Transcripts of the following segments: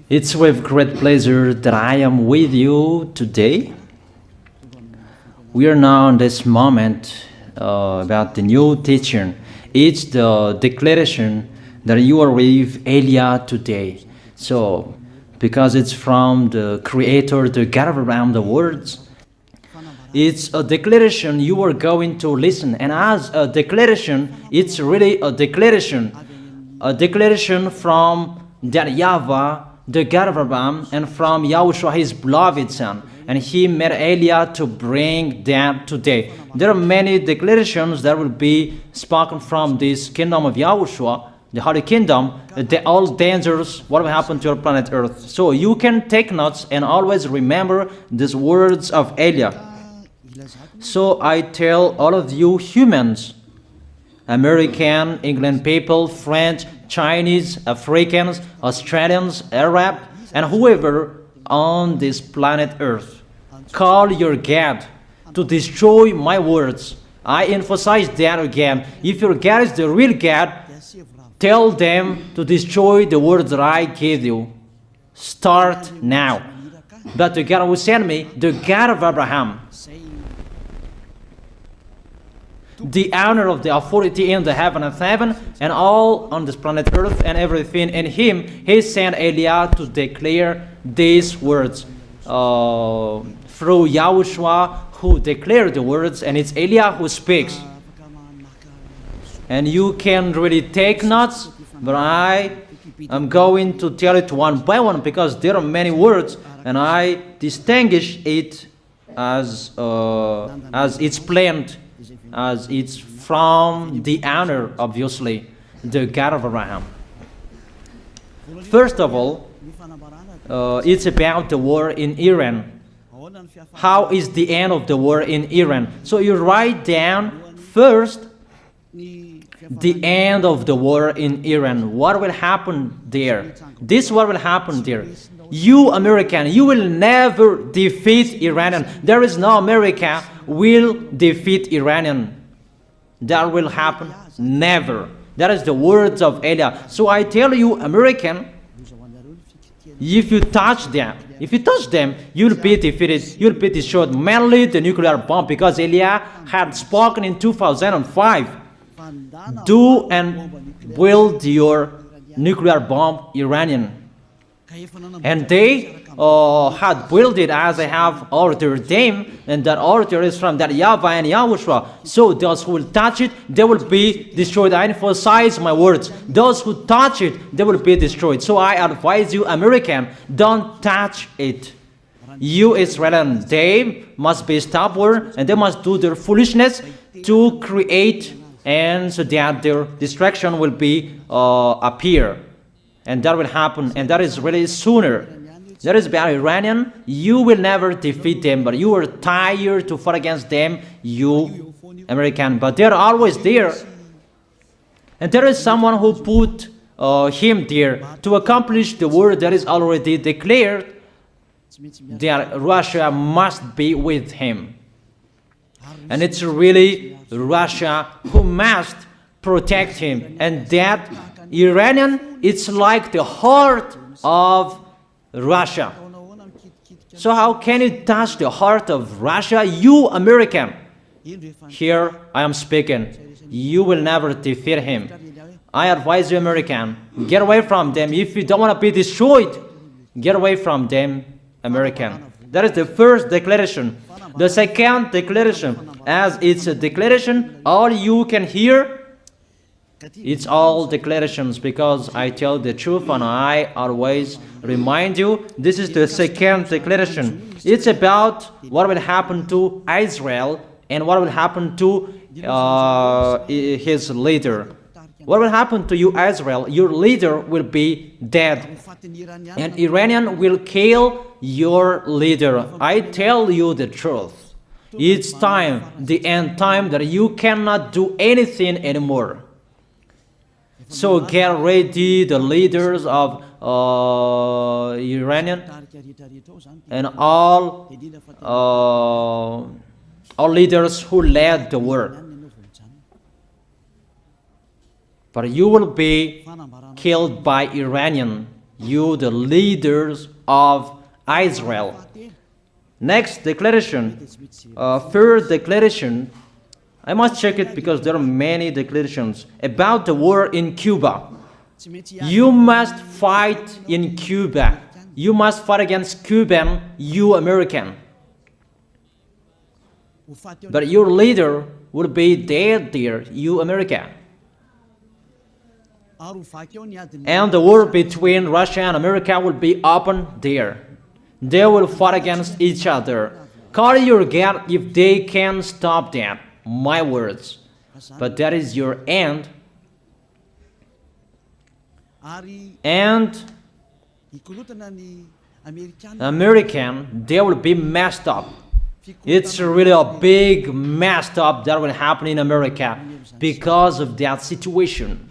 It's with great pleasure that I am with you today. We are now in this moment about the new teaching. It's the declaration that you are with Elia today. So, because it's from the Creator, the God of around the words, it's a declaration you are going to listen. And as a declaration, it's really a declaration from that YAHVAH, the God of Abraham, and from YAHOSHUAH, his beloved son. And he made Elia to bring them today. There are many declarations that will be spoken from this kingdom of YAHOSHUAH, the Holy Kingdom, all dangers, what will happen to your planet Earth. So you can take notes and always remember these words of Elia. So I tell all of you humans, American, England people, French, Chinese, Africans, Australians, Arab, and whoever on this planet Earth, call your God to destroy my words. I emphasize that again. If your God is the real God, tell them to destroy the words that I gave you. Start now. But the God who sent me, the God of Abraham, the honor of the authority in the heaven and heaven, and all on this planet Earth and everything in him, he sent Elia to declare these words through YAHOSHUAH, who declared the words, and it's Elia who speaks. And you can really take notes, but I am going to tell it one by one because there are many words, and I distinguish it as it's planned, as it's from the honor, obviously, the God of Abraham. First of all, it's about the war in Iran. How is the end of the war in Iran? So you write down first the end of the war in Iran. What will happen there? This what will happen there. You American, you will never defeat Iranian. There is no America will defeat Iranian. That will happen never. That is the words of Elia. So I tell you, American, if you touch them, you'll be defeated, you'll be destroyed. Mainly the nuclear bomb, because Elia had spoken in 2005. Do and build your nuclear bomb, Iranian. And they had built it as I have ordered them, and that order is from that YAHVAH and YAHOSHUAH. So those who will touch it, they will be destroyed. I emphasize my words. Those who touch it, they will be destroyed. So I advise you, American, don't touch it. You Israelis, they must be stubborn, and they must do their foolishness to create, and so that their destruction will be appear. And that will happen, and that is really sooner. That is about Iranian. You will never defeat them, but you are tired to fight against them, you American. But they're always there. And there is someone who put him there to accomplish the word that is already declared, that Russia must be with him. And it's really Russia who must protect him. And that Iranian, it's like the heart of Russia. So how can you touch the heart of Russia? You American, here I am speaking, you will never defeat him. I advise you, American, get away from them. If you don't want to be destroyed, get away from them, American. That is the first declaration. The second declaration, as it's a declaration, all you can hear, it's all declarations, because I tell the truth and I always remind you, this is the second declaration. It's about what will happen to Israel and what will happen to his leader. What will happen to you, Israel? Your leader will be dead, and Iranian will kill your leader. I tell you the truth. It's time, the end time, that you cannot do anything anymore. So get ready, the leaders of Iranian and all leaders who led the war. But you will be killed by Iranian. you the leaders of Israel. Next declaration, third declaration, I must check it because there are many declarations about the war in Cuba. You must fight in Cuba. You must fight against Cuban, you American. But your leader will be dead there, you America. And the war between Russia and America will be open there. They will fight against each other. Call your God if they can stop that. My words. But that is your end. And American, they will be messed up. It's really a big messed up that will happen in America because of that situation.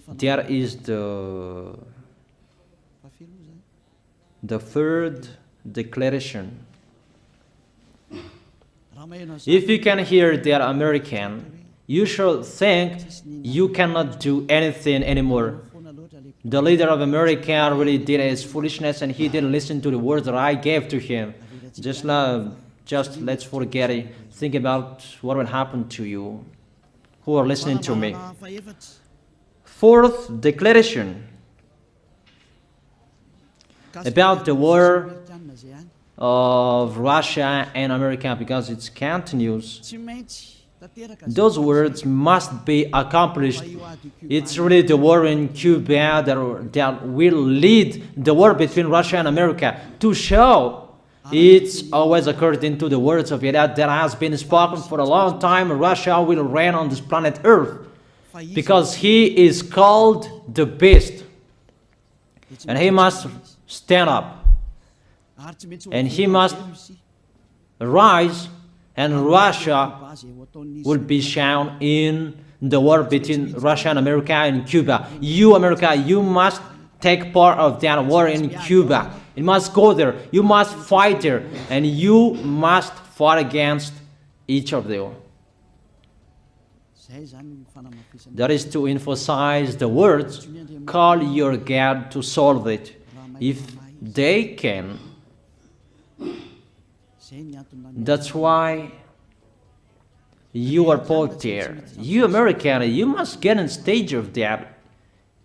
That is the third declaration. If you can hear that American, you should think you cannot do anything anymore. The leader of America really did his foolishness and he didn't listen to the words that I gave to him. Just let's forget it. Think about what will happen to you who are listening to me. Fourth declaration about the war of Russia and America, because it continues. Those words must be accomplished. It's really the war in Cuba that will lead the war between Russia and America to show it's always according to the words of YAH that has been spoken for a long time. Russia will reign on this planet Earth because he is called the beast and he must stand up and he must rise, and Russia will be shown in the war between Russia and America and Cuba. You, America, you must take part of that war in Cuba. You must go there. You must fight there. And you must fight against each of them. That is to emphasize the words, call your God to solve it. If they can, that's why you are put there. You American, you must get in stage of that.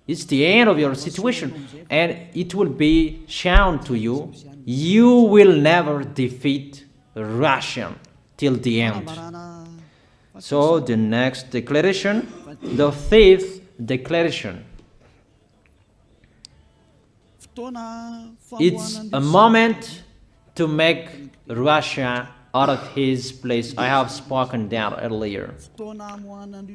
It's the end of your situation and it will be shown to you. You will never defeat Russia till the end. So the next declaration, the fifth declaration. It's a moment to make Russia out of his place. I have spoken that earlier.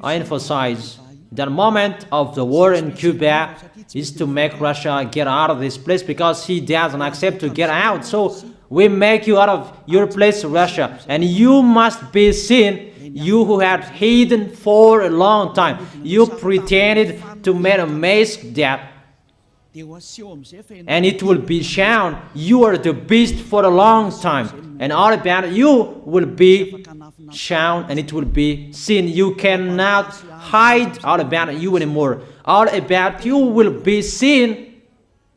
I emphasize that moment of the war in Cuba is to make Russia get out of this place because he doesn't accept to get out. So we make you out of your place, Russia, and you must be seen. You who had hidden for a long time, you pretended to make a mask that, and it will be shown you are the beast for a long time, and all about you will be shown and it will be seen. You cannot hide all about you anymore. All about you will be seen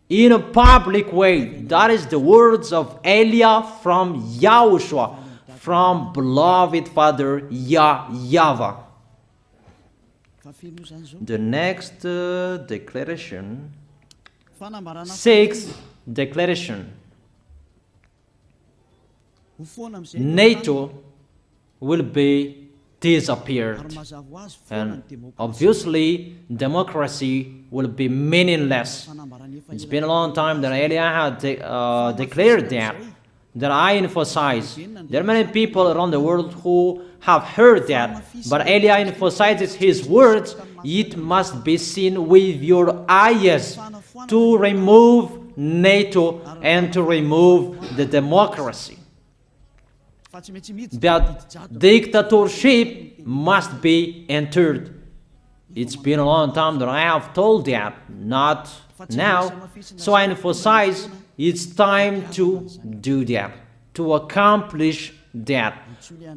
in a public way. That is the words of Elia from YAHOSHUAH, from beloved Father YAHVAH. The next declaration, sixth declaration. NATO will be disappeared, and obviously democracy will be meaningless. It's been a long time that Elia had declared that I emphasize. There are many people around the world who have heard that, but Elia emphasizes his words. It must be seen with your eyes to remove NATO and to remove the democracy. That dictatorship must be entered. It's been a long time that I have told that, not now. So I emphasize it's time to do that, to accomplish that.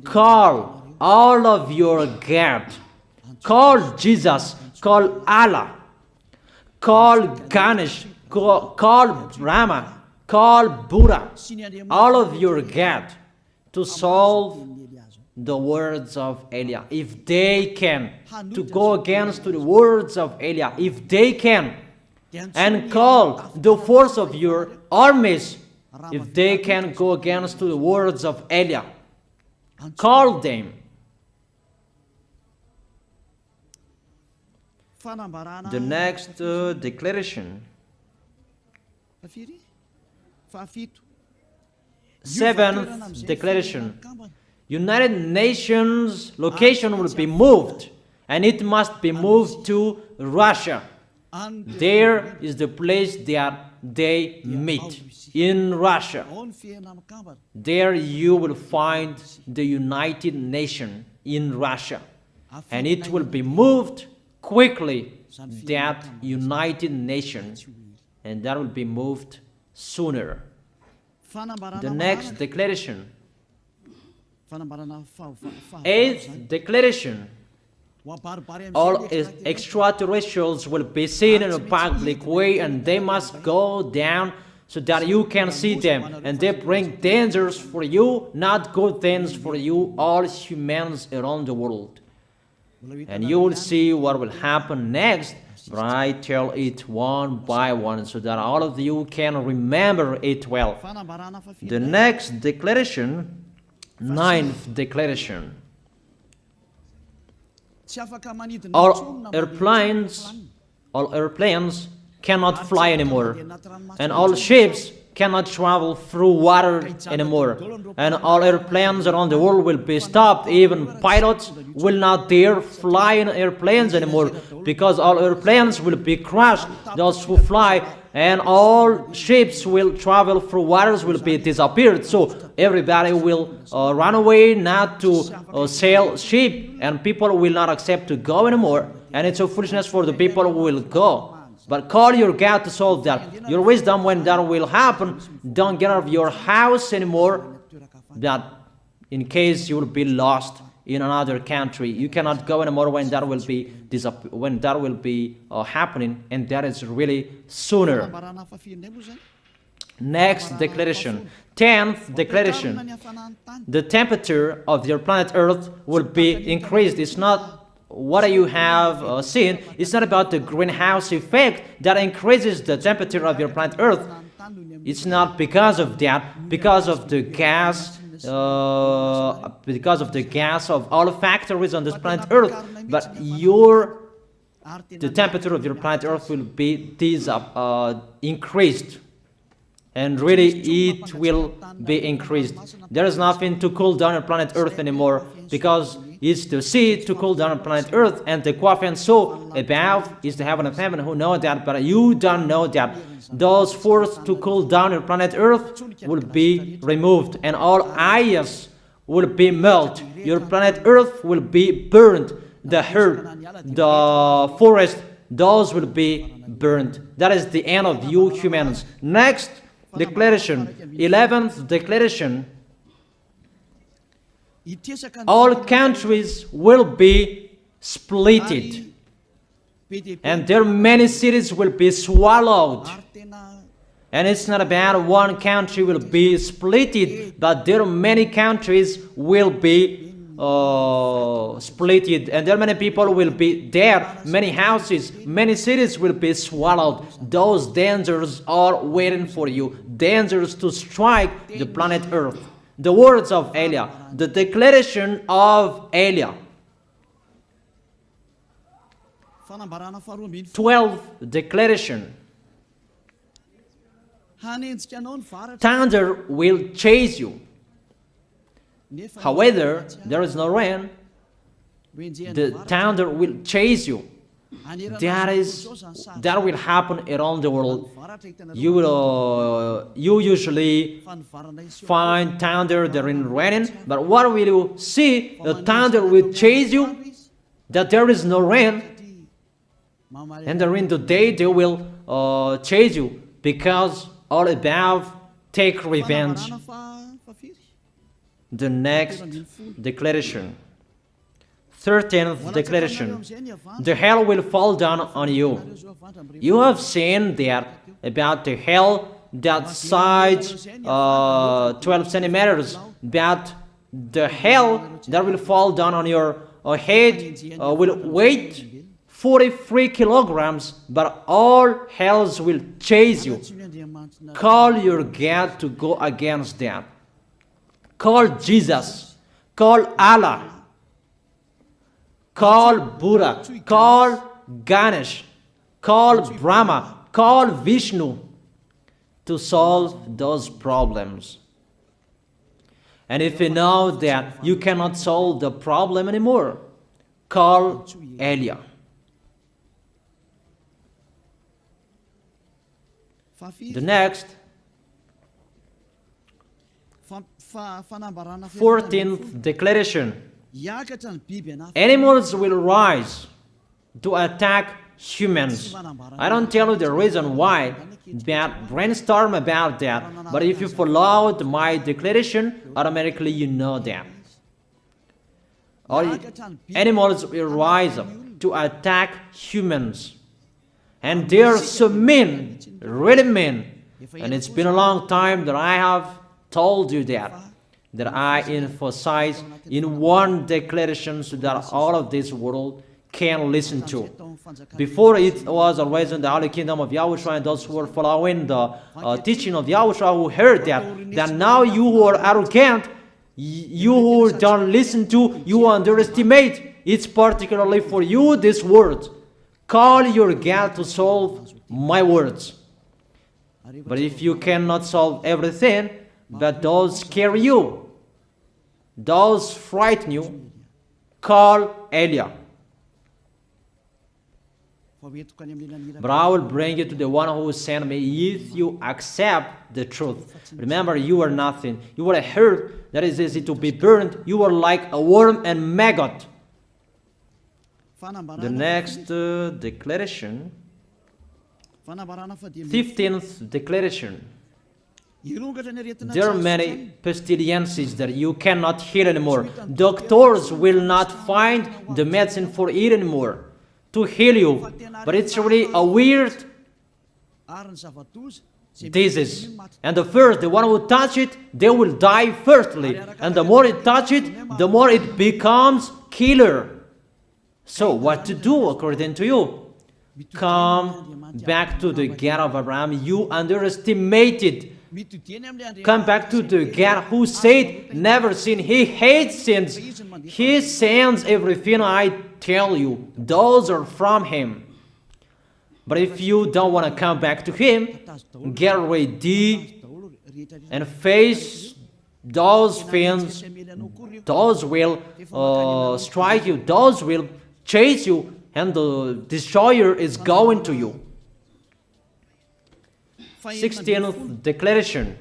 Call all of your God. Call Jesus. Call Allah. call Ganesh, call Brahma, call Buddha, all of your God, to solve the words of Eliah. If they can, to go against the words of Eliah, if they can, and call the force of your armies, if they can go against the words of Eliah, call them. The next declaration. Seventh declaration. United Nations location will be moved, and it must be moved to Russia. There is the place that they meet, in Russia. There you will find the United Nations in Russia, and it will be moved quickly, that United Nations, and that will be moved sooner. The next declaration. Eighth declaration. All extraterrestrials will be seen in a public way, and they must go down so that you can see them, and they bring dangers for you, not good things for you, all humans around the world. And you will see what will happen next, but I tell it one by one so that all of you can remember it well. The next declaration, ninth declaration. All airplanes cannot fly anymore, and all ships cannot travel through water anymore, and all airplanes around the world will be stopped. Even pilots will not dare fly in airplanes anymore, because all airplanes will be crushed, those who fly, and all ships will travel through waters will be disappeared. So everybody will run away not to sail ship, and people will not accept to go anymore, and it's a foolishness for the people who will go. But call your God to solve that. Your wisdom when that will happen. Don't get out of your house anymore, that in case you will be lost in another country. You cannot go anymore when that will be happening, and that is really sooner. Next declaration. 10th declaration. The temperature of your planet Earth will be increased. It's not what you have seen. It's not about the greenhouse effect that increases the temperature of your planet Earth. It's not because of that, because of the gas, of all factories on this planet Earth. But the temperature of your planet Earth will be increased, and really it will be increased. There is nothing to cool down your planet Earth anymore, because it's the sea to cool down planet Earth, and the Quaff and so above is the heaven of heaven. Who know that, but you don't know that. Those forces to cool down your planet Earth will be removed, and all ice will be melted. Your planet Earth will be burned. The earth, the forest, those will be burned. That is the end of you humans. Next declaration, 11th declaration. All countries will be splitted, and their many cities will be swallowed. And it's not about one country will be splitted, but there are many countries will be splitted, and there many people will be dead, many houses, many cities will be swallowed. Those dangers are waiting for you, dangers to strike the planet Earth. The words of Eliah, the declaration of Eliah. 12th declaration. Thunder will chase you. However, there is no rain. The thunder will chase you. That will happen around the world. You usually find thunder during raining, but what will you see? The thunder will chase you, that there is no rain, and during the day they will chase you, because all above take revenge. The next declaration. 13th declaration. The hell will fall down on you. You have seen that about the hell that size 12 centimeters, that the hell that will fall down on your head will weigh 43 kilograms, but all hells will chase you. Call your God to go against that. Call Jesus. Call Allah. Call Buddha. Call Ganesh. Call Brahma. Call Vishnu to solve those problems. And if you know that you cannot solve the problem anymore, call Elia. The next, 14th declaration. Animals will rise to attack humans. I don't tell you the reason why, but brainstorm about that. But if you followed my declaration, automatically you know that. All animals will rise up to attack humans. And they are so mean, really mean. And it's been a long time that I have told you that I emphasize in one declaration so that all of this world can listen to. Before it was always in the Holy Kingdom of Yahushua, and those who were following the teaching of Yahushua who heard that now you who are arrogant, you who don't listen to, you underestimate. It's particularly for you, this word. Call your God to solve my words. But if you cannot solve everything, but those scare you, those frighten you, call Elia. But I will bring you to the one who sent me if you accept the truth. Remember, you are nothing. You are a herb that is easy to be burned. You are like a worm and maggot. The next declaration, 15th declaration. There are many pestilences that you cannot heal anymore. Doctors will not find the medicine for it anymore to heal you. But it's really a weird disease. And the one who touch it, they will die firstly. And the more it touch it, the more it becomes killer. So what to do according to you? Come back to the God of Abraham. You underestimated. Come back to the God who said, never sin. He hates sins. He sends everything I tell you. Those are from Him. But if you don't want to come back to Him, get ready and face those things. Those will strike you. Those will chase you. And the destroyer is going to you. 16th declaration.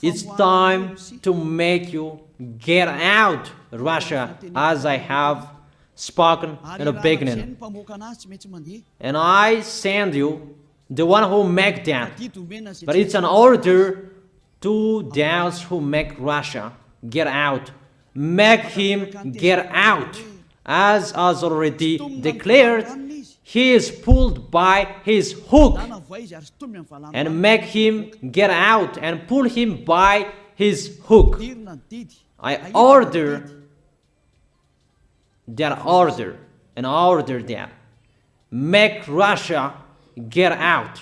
It's time to make you get out, Russia, as I have spoken in the beginning. And I send you the one who make that. But it's an order to those who make Russia get out. Make him get out. As already declared, he is pulled by his hook, and make him get out and pull him by his hook. I order that order and order that. Make Russia get out.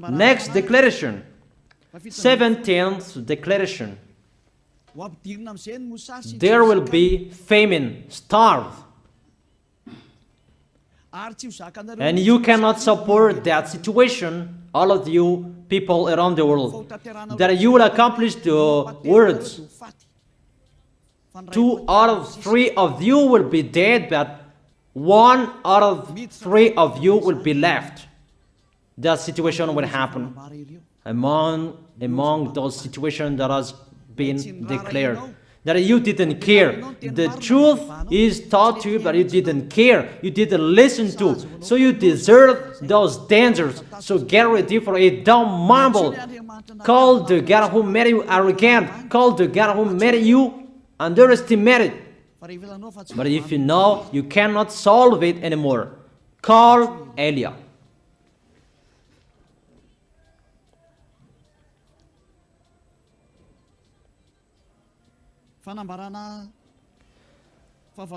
Next declaration, 17th declaration. There will be famine, starve. And you cannot support that situation, all of you people around the world, that you will accomplish the words. 2 out of 3 of you will be dead, but 1 out of 3 of you will be left. That situation will happen among those situations that has been declared. That you didn't care. The truth is taught to you, but you didn't care. You didn't listen to. So you deserve those dangers. So get ready for it. Don't mumble. Call the God who made you arrogant. Call the God who made you underestimate it. But if you know you cannot solve it anymore, call Eliah.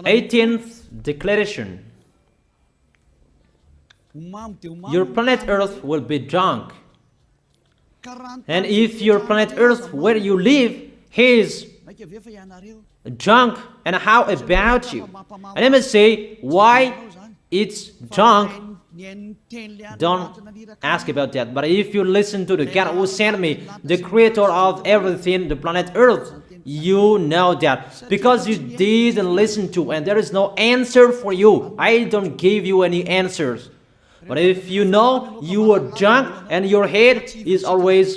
Eighteenth declaration. Your planet Earth will be drunk. And if your planet Earth where you live is drunk, and how about you? And let me say why it's drunk. Don't ask about that. But if you listen to the God who sent me, the creator of everything, the planet Earth, you know that. Because you didn't listen to, and there is no answer for you. I don't give you any answers. But if you know you are drunk and your head is always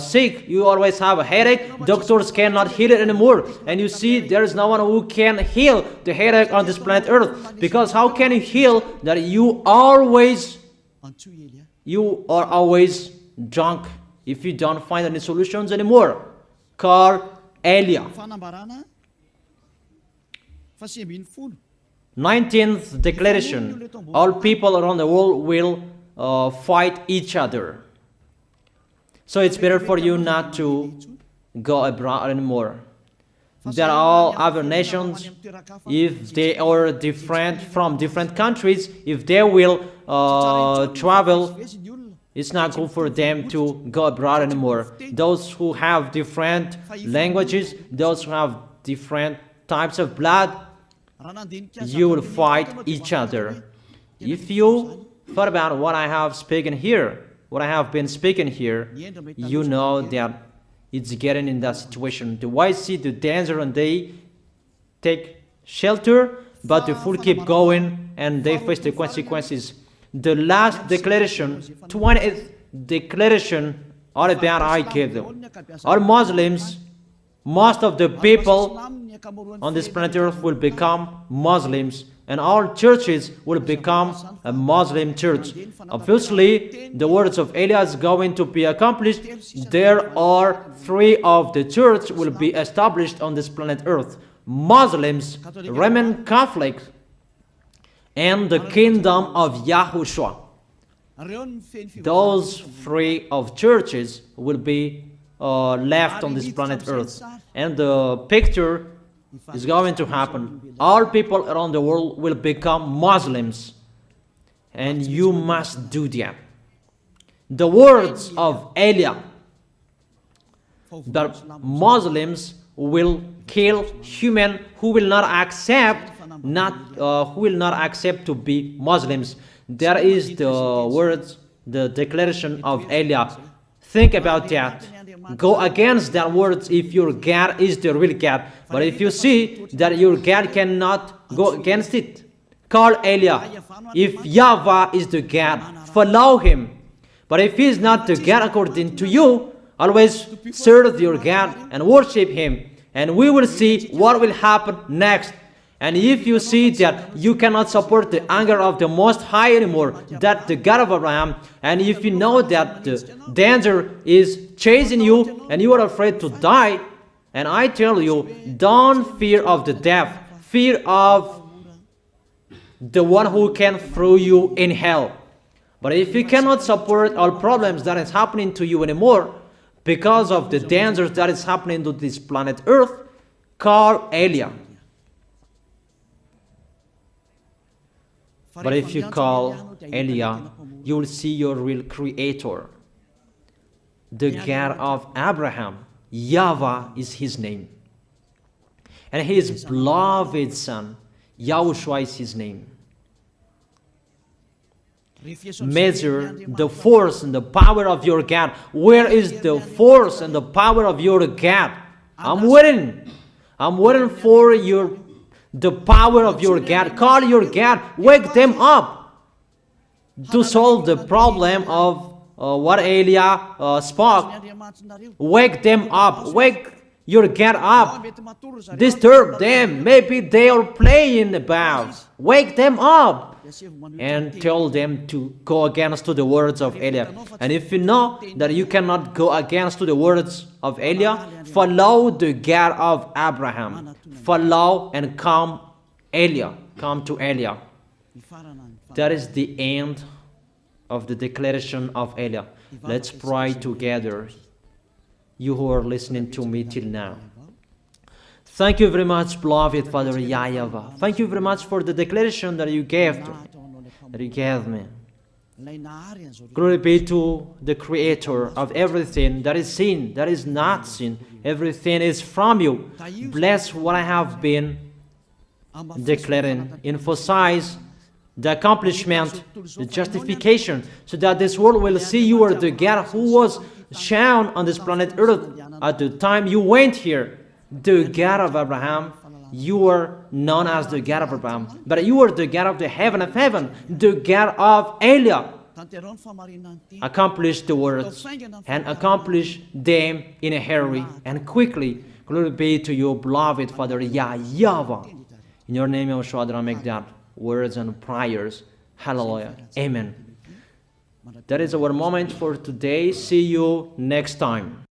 sick, you always have a headache, doctors cannot heal it anymore. And you see there is no one who can heal the headache on this planet Earth. Because how can you heal that you are always drunk if you don't find any solutions anymore? Call Eliah. 19th declaration. All people around the world will fight each other. So it's better for you not to go abroad anymore. There are other nations, if they are different from different countries, if they will travel, it's not good for them to go abroad anymore. Those who have different languages, those who have different types of blood, you will fight each other. If you thought about what I have spoken here, what I have been speaking here, you know that it's getting in that situation. The wise see the danger and they take shelter, but the fool keep going and they face the consequences. The last declaration, 20th declaration, all about I gave them. All Muslims, most of the people on this planet Earth will become Muslims, and all churches will become a Muslim church. Obviously, the words of Eliah is going to be accomplished. There are 3 of the church will be established on this planet Earth: Muslims, Roman Catholics, and the kingdom of YAHOSHUAH. Those 3 of churches will be left on this planet Earth, and the picture is going to happen. All people around the world will become Muslims, and you must do that. The words of Eliah, that Muslims will kill human who will not accept to be Muslims. That is the words, the declaration of Eliah. Think about that. Go against that words if your God is the real God. But if you see that your God cannot go against it, call Eliah. If YAHVAH is the God, follow him. But if he is not the God according to you, always serve your God and worship him. And we will see what will happen next. And if you see that you cannot support the anger of the Most High anymore, that the God of Abraham, and if you know that the danger is chasing you and you are afraid to die, and I tell you, don't fear of the death, fear of the one who can throw you in hell. But if you cannot support all problems that is happening to you anymore, because of the dangers that is happening to this planet Earth, call Eliah. But if you call Eliah, you will see your real creator, the God of Abraham. YAHVAH is his name. And his beloved son, YAHOSHUAH is his name. Measure the force and the power of your God. Where is the force and the power of your God? I'm waiting. I'm waiting for the power of your God. Call your God. Wake them up to solve the problem of what Eliah spoke. Wake them up. Wake your God up. Disturb them. Maybe they are playing about. Wake them up. and tell them to go against to the words of Eliah. And if you know that you cannot go against to the words of Eliah, follow the God of Abraham. Follow and come to Eliah. That is the end of the declaration of Eliah. Let's pray together, you who are listening to me till now. Thank you very much, beloved Father YAHVAH. Thank you very much for the declaration that you gave me. Glory be to the Creator of everything that is seen, that is not seen. Everything is from you. Bless what I have been declaring. Emphasize the accomplishment, the justification, so that this world will see you are the God who was shown on this planet Earth at the time you went here. The God of Abraham. You are known as the God of Abraham, but you are the God of the heaven of heaven, the God of Eliah. Accomplish the words and accomplish them in a hurry and quickly. Glory be to you, beloved Father YAHVAH. In your name, YAHOSHUAH, I make that words and prayers. Hallelujah. Amen. That is our moment for today. See you next time.